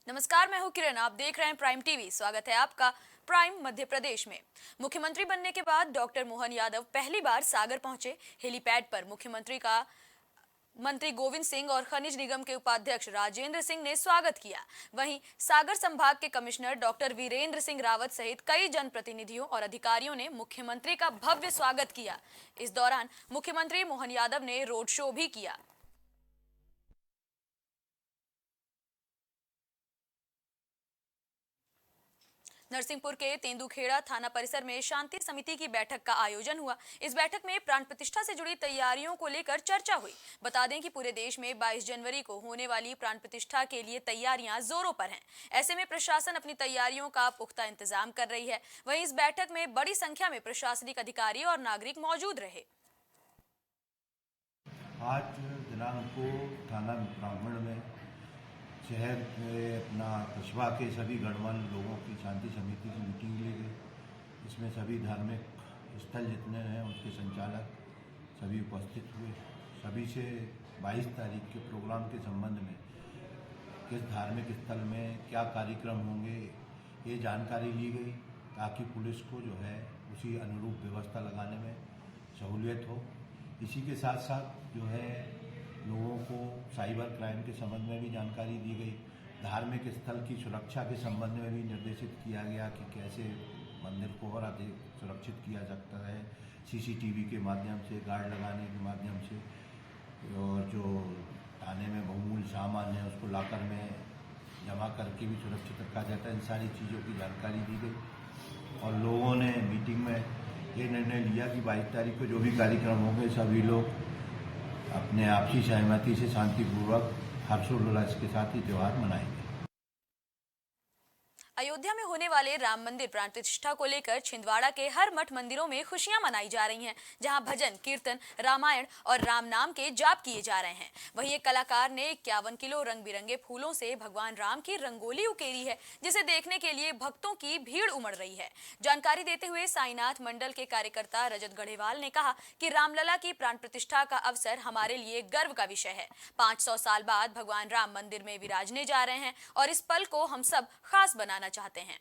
नमस्कार, मैं हूं किरण। आप देख रहे हैं प्राइम टीवी। स्वागत है आपका प्राइम मध्य प्रदेश में। मुख्यमंत्री बनने के बाद डॉक्टर मोहन यादव पहली बार सागर पहुंचे। हेलीपैड पर मुख्यमंत्री का मंत्री गोविंद सिंह और खनिज निगम के उपाध्यक्ष राजेंद्र सिंह ने स्वागत किया। वहीं सागर संभाग के कमिश्नर डॉक्टर वीरेंद्र सिंह रावत सहित कई जनप्रतिनिधियों और अधिकारियों ने मुख्यमंत्री का भव्य स्वागत किया। इस दौरान मुख्यमंत्री मोहन यादव ने रोड शो भी किया। नरसिंहपुर के तेंदुखेड़ा थाना परिसर में शांति समिति की बैठक का आयोजन हुआ। इस बैठक में प्राण प्रतिष्ठा से जुड़ी तैयारियों को लेकर चर्चा हुई। बता दें कि पूरे देश में 22 जनवरी को होने वाली प्राण प्रतिष्ठा के लिए तैयारियां जोरों पर हैं। ऐसे में प्रशासन अपनी तैयारियों का पुख्ता इंतजाम कर रही है। वहीं इस बैठक में बड़ी संख्या में प्रशासनिक अधिकारी और नागरिक मौजूद रहे। आज दिनांक को थाना ब्राह्मण में शहर में अपना कस्बा के सभी गणमान्य लोगों की शांति समिति की मीटिंग ली गई। इसमें सभी धार्मिक स्थल जितने हैं उसके संचालक सभी उपस्थित हुए। सभी से 22 तारीख के प्रोग्राम के संबंध में किस धार्मिक स्थल में क्या कार्यक्रम होंगे ये जानकारी ली गई, ताकि पुलिस को जो है उसी अनुरूप व्यवस्था लगाने में सहूलियत हो। इसी के साथ साथ जो है लोगों को साइबर क्राइम के संबंध में भी जानकारी दी गई। धार्मिक स्थल की सुरक्षा के संबंध में भी निर्देशित किया गया कि कैसे मंदिर को और अधिक सुरक्षित किया सकता है, सीसीटीवी के माध्यम से, गार्ड लगाने के माध्यम से, और जो थाने में बहुमूल्य सामान है उसको लाकर में जमा करके भी सुरक्षित रखा जाता है। इन सारी चीज़ों की जानकारी दी गई और लोगों ने मीटिंग में ये निर्णय लिया कि 22 तारीख को जो भी कार्यक्रम होंगे सभी लोग अपने आपसी सहमति से शांतिपूर्वक हर्षोल्लास के साथ ही त्यौहार मनाएंगे। अयोध्या में होने वाले राम मंदिर प्राण प्रतिष्ठा को लेकर छिंदवाड़ा के हर मठ मंदिरों में खुशियां मनाई जा रही हैं, जहां भजन कीर्तन, रामायण और राम नाम के जाप किए जा रहे हैं। वहीं एक कलाकार ने 51 किलो रंग बिरंगे फूलों से भगवान राम की रंगोली उकेरी है, जिसे देखने के लिए भक्तों की भीड़ उमड़ रही है। जानकारी देते हुए साईनाथ मंडल के कार्यकर्ता रजत गढ़ेवाल ने कहा कि रामलला की प्राण प्रतिष्ठा का अवसर हमारे लिए गर्व का विषय है। 500 साल बाद भगवान राम मंदिर में विराजने जा रहे हैं और इस पल को हम सब खास बनाना चाहते हैं।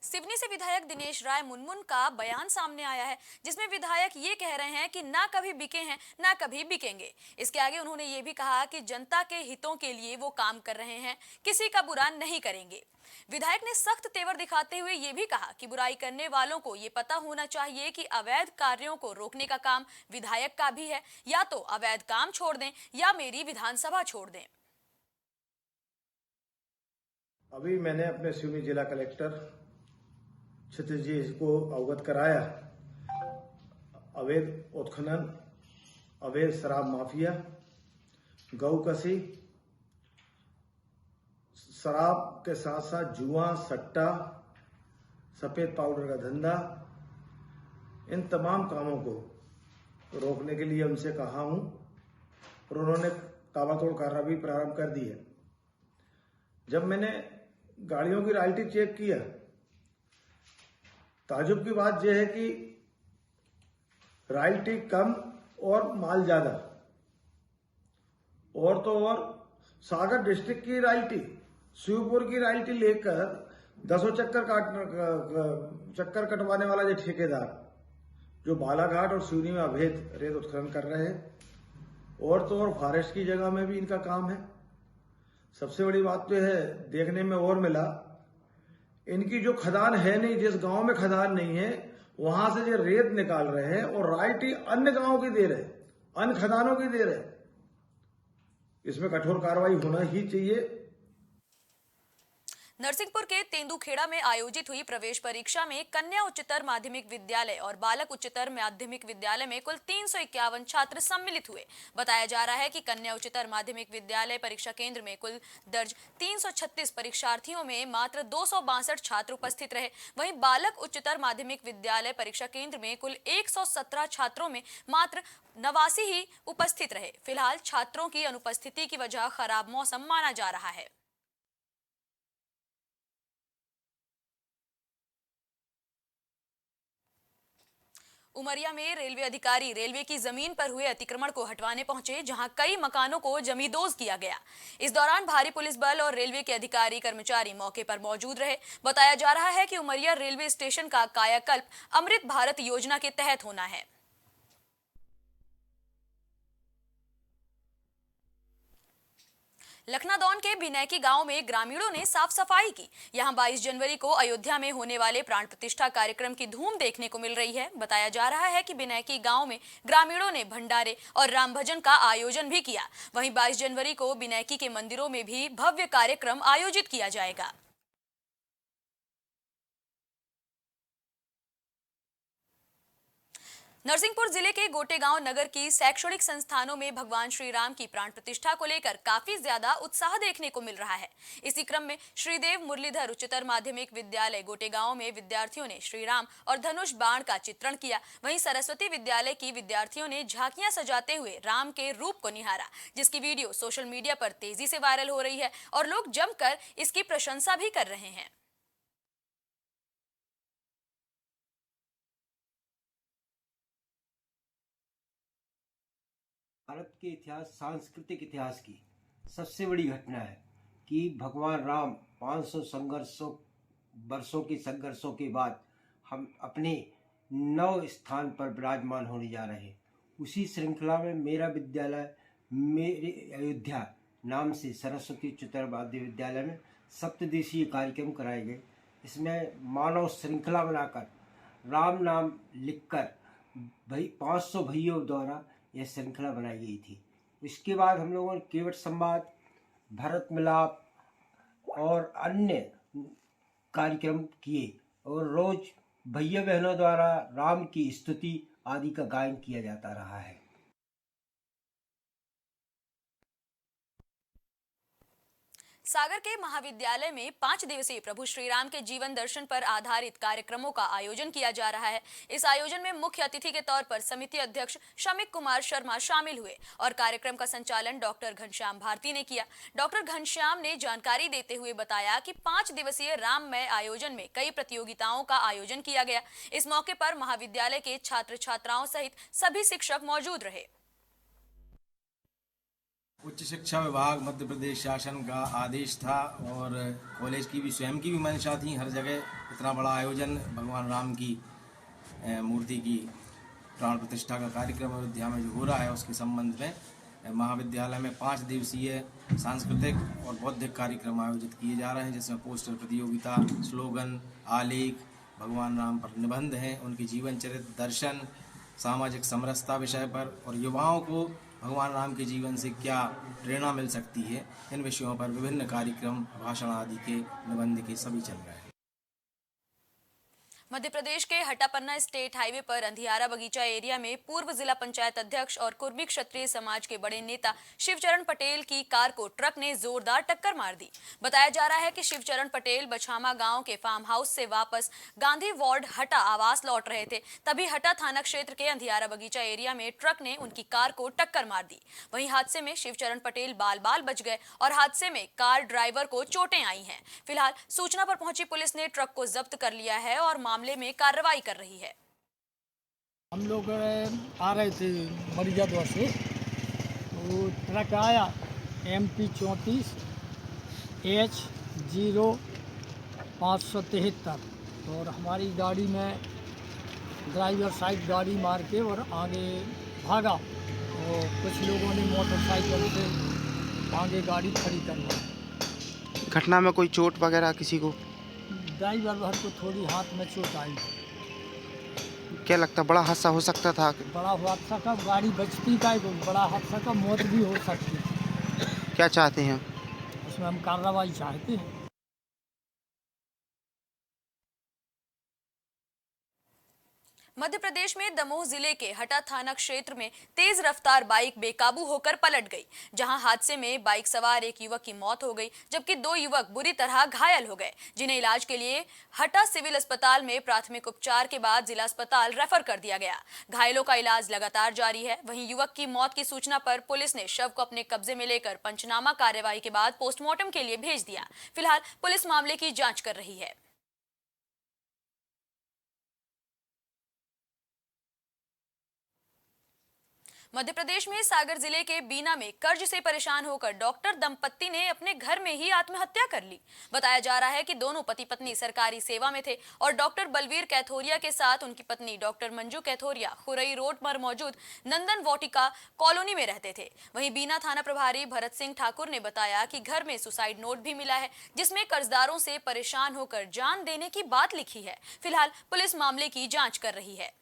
सिवनी से विधायक दिनेश राय मुनमुन का बयान सामने आया है, जिसमें विधायक ये कह रहे हैं कि ना कभी बिके हैं ना कभी बिकेंगे। इसके आगे उन्होंने ये भी कहा कि जनता के हितों के लिए वो काम कर रहे हैं, किसी का बुरा नहीं करेंगे। विधायक ने सख्त तेवर दिखाते हुए ये भी कहा कि बुराई करने वालों को ये पता होना चाहिए कि अवैध कार्यों को रोकने का काम विधायक का भी है। या तो अवैध काम छोड़ दें या मेरी विधानसभा छोड़ दें। अभी मैंने अपने सिवनी जिला कलेक्टर क्षितिज जी को अवगत कराया। अवैध उत्खनन, अवैध शराब माफिया, गौ कसी, शराब के साथ साथ जुआ, सट्टा, सफेद पाउडर का धंधा, इन तमाम कामों को रोकने के लिए उनसे कहा हूं और उन्होंने ताबड़तोड़ कार्रवाई प्रारंभ कर दी है। जब मैंने गाड़ियों की रॉयल्टी चेक किया, ताजुब की बात यह है कि रॉयल्टी कम और माल ज्यादा। और तो और सागर डिस्ट्रिक्ट की रॉयल्टी, शिवपुर की रॉयल्टी लेकर 10 चक्कर कटवाने वाला ये ठेकेदार जो बालाघाट और सिवनी में अवैध रेत उत्खनन कर रहे हैं, और तो और फॉरेस्ट की जगह में भी इनका काम है। सबसे बड़ी बात तो है, देखने में और मिला, इनकी जो खदान है नहीं, जिस गांव में खदान नहीं है वहां से ये रेत निकाल रहे हैं और रॉयल्टी अन्य गांवों की दे रहे, अन्य खदानों की दे रहे। इसमें कठोर कार्रवाई होना ही चाहिए। नरसिंहपुर के तेंदुखेड़ा में आयोजित हुई प्रवेश परीक्षा में कन्या उच्चतर माध्यमिक विद्यालय और बालक उच्चतर माध्यमिक विद्यालय में कुल 351 छात्र सम्मिलित हुए। बताया जा रहा है कि कन्या उच्चतर माध्यमिक विद्यालय परीक्षा केंद्र में कुल दर्ज 336 परीक्षार्थियों में मात्र 262 छात्र उपस्थित रहे। वहीं बालक उच्चतर माध्यमिक विद्यालय परीक्षा केंद्र में कुल 117 छात्रों में मात्र 89 ही उपस्थित रहे। फिलहाल छात्रों की अनुपस्थिति की वजह खराब मौसम माना जा रहा है। उमरिया में रेलवे अधिकारी रेलवे की जमीन पर हुए अतिक्रमण को हटवाने पहुंचे, जहां कई मकानों को जमींदोज किया गया। इस दौरान भारी पुलिस बल और रेलवे के अधिकारी कर्मचारी मौके पर मौजूद रहे। बताया जा रहा है कि उमरिया रेलवे स्टेशन का कायाकल्प अमृत भारत योजना के तहत होना है। लखनादौन के बिनैकी गांव में ग्रामीणों ने साफ सफाई की। यहां 22 जनवरी को अयोध्या में होने वाले प्राण प्रतिष्ठा कार्यक्रम की धूम देखने को मिल रही है। बताया जा रहा है कि बिनैकी गांव में ग्रामीणों ने भंडारे और राम भजन का आयोजन भी किया। वहीं 22 जनवरी को बिनैकी के मंदिरों में भी भव्य कार्यक्रम आयोजित किया जाएगा। नरसिंहपुर जिले के गोटेगांव नगर की शैक्षणिक संस्थानों में भगवान श्री राम की प्राण प्रतिष्ठा को लेकर काफी ज्यादा उत्साह देखने को मिल रहा है। इसी क्रम में श्रीदेव मुरलीधर उच्चतर माध्यमिक विद्यालय गोटेगांव में विद्यार्थियों ने श्री राम और धनुष बाण का चित्रण किया। वहीं सरस्वती विद्यालय की विद्यार्थियों ने झांकियां सजाते हुए राम के रूप को निहारा, जिसकी वीडियो सोशल मीडिया पर तेजी से वायरल हो रही है और लोग जमकर इसकी प्रशंसा भी कर रहे हैं। भारत के इतिहास, सांस्कृतिक इतिहास की सबसे बड़ी घटना है कि भगवान राम 500 वर्षों के संघर्षों के बाद हम अपने नव स्थान पर विराजमान होने जा रहे हैं। उसी श्रृंखला में मेरा विद्यालय मेरे अयोध्या नाम से सरस्वती उच्चतर माध्यमिक विद्यालय में सप्तदिवसीय कार्यक्रम कराए गए। इसमें मानव श्रृंखला बनाकर राम नाम लिखकर 500 भाइयों द्वारा यह श्रृंखला बनाई गई थी। इसके बाद हम लोगों ने केवट संवाद, भरत मिलाप और अन्य कार्यक्रम किए और रोज भैया बहनों द्वारा राम की स्तुति आदि का गायन किया जाता रहा है। सागर के महाविद्यालय में 5 दिवसीय प्रभु श्री राम के जीवन दर्शन पर आधारित कार्यक्रमों का आयोजन किया जा रहा है। इस आयोजन में मुख्य अतिथि के तौर पर समिति अध्यक्ष शमिक कुमार शर्मा शामिल हुए और कार्यक्रम का संचालन डॉक्टर घनश्याम भारती ने किया। डॉक्टर घनश्याम ने जानकारी देते हुए बताया कि 5 दिवसीय राममय आयोजन में कई प्रतियोगिताओं का आयोजन किया गया। इस मौके पर महाविद्यालय के छात्र छात्राओं सहित सभी शिक्षक मौजूद रहे। उच्च शिक्षा विभाग मध्य प्रदेश शासन का आदेश था और कॉलेज की भी स्वयं की भी मंशा थी। हर जगह इतना बड़ा आयोजन भगवान राम की मूर्ति की प्राण प्रतिष्ठा का कार्यक्रम अयोध्या में जो हो रहा है, उसके संबंध में महाविद्यालय में 5 दिवसीय सांस्कृतिक और बौद्धिक कार्यक्रम आयोजित किए जा रहे हैं, जिसमें पोस्टर प्रतियोगिता, स्लोगन, आलेख, भगवान राम पर निबंध हैं, उनके जीवन चरित्र, दर्शन, सामाजिक समरसता विषय पर और युवाओं को भगवान राम के जीवन से क्या प्रेरणा मिल सकती है, इन विषयों पर विभिन्न कार्यक्रम, भाषण आदि के निबंध के सभी चल रहे हैं। मध्य प्रदेश के हट्टा-पन्ना स्टेट हाईवे पर अंधियारा बगीचा एरिया में पूर्व जिला पंचायत अध्यक्ष और कुर्मी क्षत्रिय समाज के बड़े नेता शिवचरण पटेल की कार को ट्रक ने जोरदार टक्कर मार दी। बताया जा रहा है कि शिवचरण पटेल बछामा गांव के फार्म हाउस से वापस गांधी वार्ड हट्टा आवास लौट रहे थे, तभी हट्टा थाना क्षेत्र के अंधियारा बगीचा एरिया में ट्रक ने उनकी कार को टक्कर मार दी। वहीं हादसे में शिवचरण पटेल बाल बाल बच गए और हादसे में कार ड्राइवर को चोटें आई हैं। फिलहाल सूचना पर पहुंची पुलिस ने ट्रक को जब्त कर लिया है और मामले में कार्रवाई कर रही है। हम लोग आ रहे थे मरीजाद्वार से, तो ट्रक आया MP 34 H 0573 और हमारी गाड़ी में ड्राइवर साइड गाड़ी मार के और आगे भागा और कुछ लोगों ने मोटरसाइकिल से आगे गाड़ी खड़ी करवाई। घटना में कोई चोट वगैरह किसी को? ड्राइवर भर को थोड़ी हाथ में चोट आई। क्या लगता बड़ा हादसा हो सकता था? बड़ा हादसा का गाड़ी बचती का, बड़ा हादसा का मौत भी हो सकती है। क्या चाहते हैं? उसमें हम कार्रवाई चाहते हैं। मध्य प्रदेश में दमोह जिले के हटा थाना क्षेत्र में तेज रफ्तार बाइक बेकाबू होकर पलट गई, जहां हादसे में बाइक सवार एक युवक की मौत हो गई, जबकि 2 युवक बुरी तरह घायल हो गए, जिन्हें इलाज के लिए हटा सिविल अस्पताल में प्राथमिक उपचार के बाद जिला अस्पताल रेफर कर दिया गया। घायलों का इलाज लगातार जारी है। वहीं युवक की मौत की सूचना पर पुलिस ने शव को अपने कब्जे में लेकर पंचनामा कार्यवाही के बाद पोस्टमार्टम के लिए भेज दिया। फिलहाल पुलिस मामले की जाँच कर रही है। मध्य प्रदेश में सागर जिले के बीना में कर्ज से परेशान होकर डॉक्टर दंपत्ति ने अपने घर में ही आत्महत्या कर ली। बताया जा रहा है कि दोनों पति पत्नी सरकारी सेवा में थे और डॉक्टर बलवीर कैथोरिया के साथ उनकी पत्नी डॉक्टर मंजू कैथोरिया खुरई रोड पर मौजूद नंदन वाटिका कॉलोनी में रहते थे। वहीं बीना थाना प्रभारी भरत सिंह ठाकुर ने बताया कि घर में सुसाइड नोट भी मिला है, जिसमें कर्जदारों से परेशान होकर जान देने की बात लिखी है। फिलहाल पुलिस मामले की जांच कर रही है।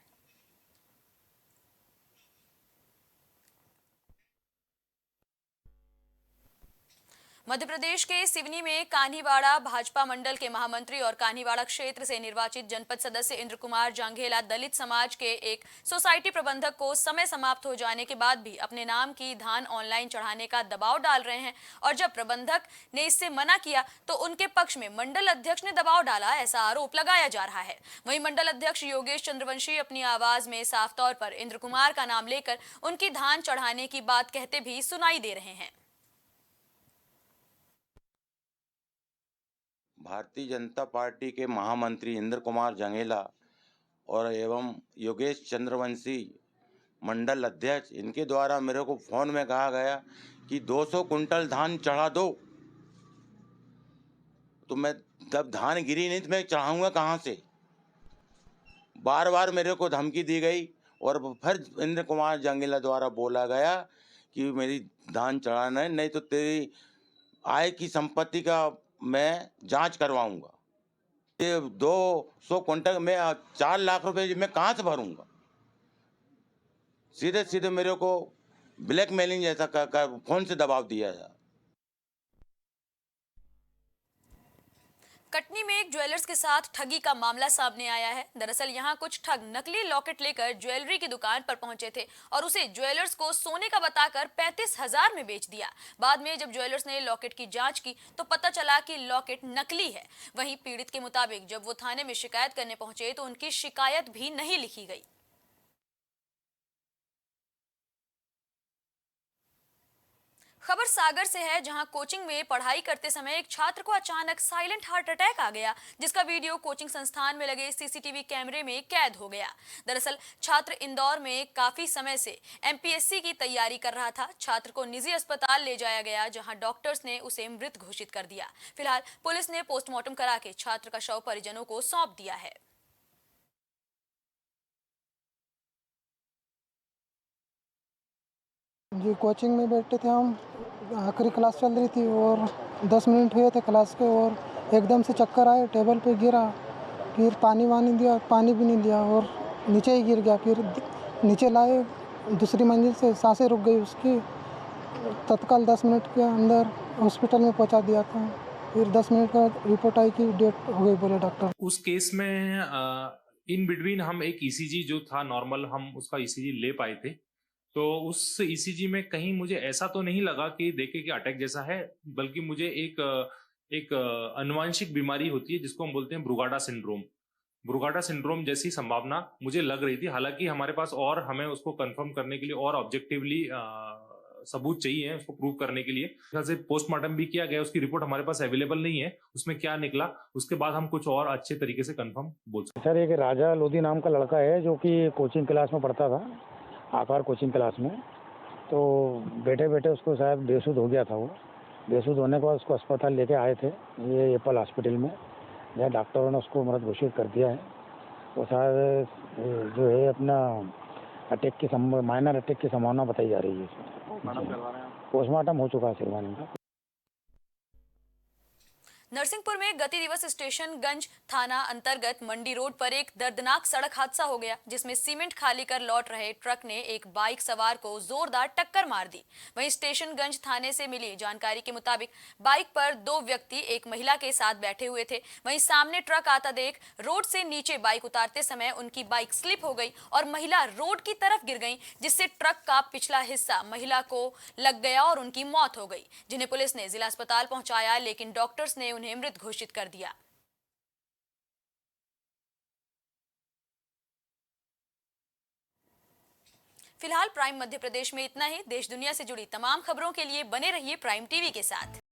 मध्य प्रदेश के सिवनी में कान्हीवाड़ा भाजपा मंडल के महामंत्री और कान्हीवाड़ा क्षेत्र से निर्वाचित जनपद सदस्य इंद्र कुमार जांघेला दलित समाज के एक सोसाइटी प्रबंधक को समय समाप्त हो जाने के बाद भी अपने नाम की धान ऑनलाइन चढ़ाने का दबाव डाल रहे हैं और जब प्रबंधक ने इससे मना किया तो उनके पक्ष में मंडल अध्यक्ष ने दबाव डाला, ऐसा आरोप लगाया जा रहा है। वहीं मंडल अध्यक्ष योगेश चंद्रवंशी अपनी आवाज में साफ तौर पर इंद्र कुमार का नाम लेकर उनकी धान चढ़ाने की बात कहते भी सुनाई दे रहे हैं। भारतीय जनता पार्टी के महामंत्री इंद्र कुमार जांघेला और एवं योगेश चंद्रवंशी मंडल अध्यक्ष, इनके द्वारा मेरे को फोन में कहा गया कि 200 कुंटल धान चढ़ा दो। तो मैं जब धान गिरी नहीं तो मैं चढ़ाऊंगा कहाँ से। बार बार मेरे को धमकी दी गई और फिर इंद्र कुमार जांघेला द्वारा बोला गया कि मेरी धान चढ़ाना है, नहीं तो तेरी आय की संपत्ति का मैं जांच करवाऊंगा। ये 200 कुंटल में 4 लाख रुपए मैं कहाँ से भरूंगा। सीधे सीधे मेरे को ब्लैकमेलिंग जैसा कर फोन से दबाव दिया है। कटनी में एक ज्वेलर्स के साथ ठगी का मामला सामने आया है। दरअसल यहां कुछ ठग नकली लॉकेट लेकर ज्वेलरी की दुकान पर पहुंचे थे और उसे ज्वेलर्स को सोने का बताकर 35,000 में बेच दिया। बाद में जब ज्वेलर्स ने लॉकेट की जांच की तो पता चला कि लॉकेट नकली है। वहीं पीड़ित के मुताबिक जब वो थाने में शिकायत करने पहुंचे तो उनकी शिकायत भी नहीं लिखी गई। खबर सागर से है, जहां कोचिंग में पढ़ाई करते समय एक छात्र को अचानक साइलेंट हार्ट अटैक आ गया, जिसका वीडियो कोचिंग संस्थान में लगे सीसीटीवी कैमरे में कैद हो गया। दरअसल छात्र इंदौर में काफी समय से एमपीएससी की तैयारी कर रहा था। छात्र को निजी अस्पताल ले जाया गया, जहां डॉक्टर्स ने उसे मृत घोषित कर दिया। फिलहाल पुलिस ने पोस्टमार्टम करा के छात्र का शव परिजनों को सौंप दिया है। जी, कोचिंग में बैठे थे हम, आखिरी क्लास चल रही थी और 10 मिनट हुए थे क्लास के और एकदम से चक्कर आए, टेबल पे गिरा, फिर पानी वानी दिया, पानी भी नहीं लिया और नीचे ही गिर गया। फिर नीचे लाए, दूसरी मंजिल से सांसें रुक गई उसकी, तत्काल 10 मिनट के अंदर हॉस्पिटल में पहुंचा दिया था। फिर 10 मिनट का रिपोर्ट आई कि डेथ हो गई, बोले डॉक्टर। उस केस में इन बिटवीन हम एक ईसीजी जो था नॉर्मल, हम उसका ईसीजी ले पाए थे। तो उस ईसीजी में कहीं मुझे ऐसा तो नहीं लगा कि देखे कि अटैक जैसा है, बल्कि मुझे एक अनुवांशिक बीमारी होती है जिसको हम बोलते हैं ब्रुगाडा सिंड्रोम। ब्रुगाडा सिंड्रोम जैसी संभावना मुझे लग रही थी। हालांकि हमारे पास और हमें उसको कंफर्म करने के लिए और ऑब्जेक्टिवली सबूत चाहिए उसको प्रूव करने के लिए। जैसे पोस्टमार्टम भी किया गया, उसकी रिपोर्ट हमारे पास अवेलेबल नहीं है, उसमें क्या निकला उसके बाद हम कुछ और अच्छे तरीके से कंफर्म बोल सकते। सर, एक राजा लोधी नाम का लड़का है जो कि कोचिंग क्लास में पढ़ता था, आकार कोचिंग क्लास में। तो बैठे बैठे उसको शायद बेसुध हो गया था। वो बेसुध होने के बाद उसको अस्पताल लेके आए थे, ये एप्पल हॉस्पिटल में, जहाँ डॉक्टरों ने उसको मृत घोषित कर दिया है। तो शायद जो है अपना अटैक की माइनर अटैक की संभावना बताई जा रही है। पोस्टमार्टम हो चुका है सिरवानी का। नरसिंहपुर में गति दिवस स्टेशनगंज थाना अंतर्गत मंडी रोड पर एक दर्दनाक सड़क हादसा हो गया, जिसमें सीमेंट खाली कर लौट रहे ट्रक ने एक बाइक सवार को जोरदार टक्कर मार दी। वहीं स्टेशनगंज थाने से मिली जानकारी के मुताबिक बाइक पर 2 व्यक्ति एक महिला के साथ बैठे हुए थे। वहीं सामने ट्रक आता देख रोड से नीचे बाइक उतारते समय उनकी बाइक स्लिप हो गई और महिला रोड की तरफ गिर गई, जिससे ट्रक का पिछला हिस्सा महिला को लग गया और उनकी मौत हो गई, जिन्हें पुलिस ने जिला अस्पताल पहुंचाया, लेकिन डॉक्टर्स ने मृत घोषित कर दिया। फिलहाल प्राइम मध्य प्रदेश में इतना ही। देश दुनिया से जुड़ी तमाम खबरों के लिए बने रहिए प्राइम टीवी के साथ।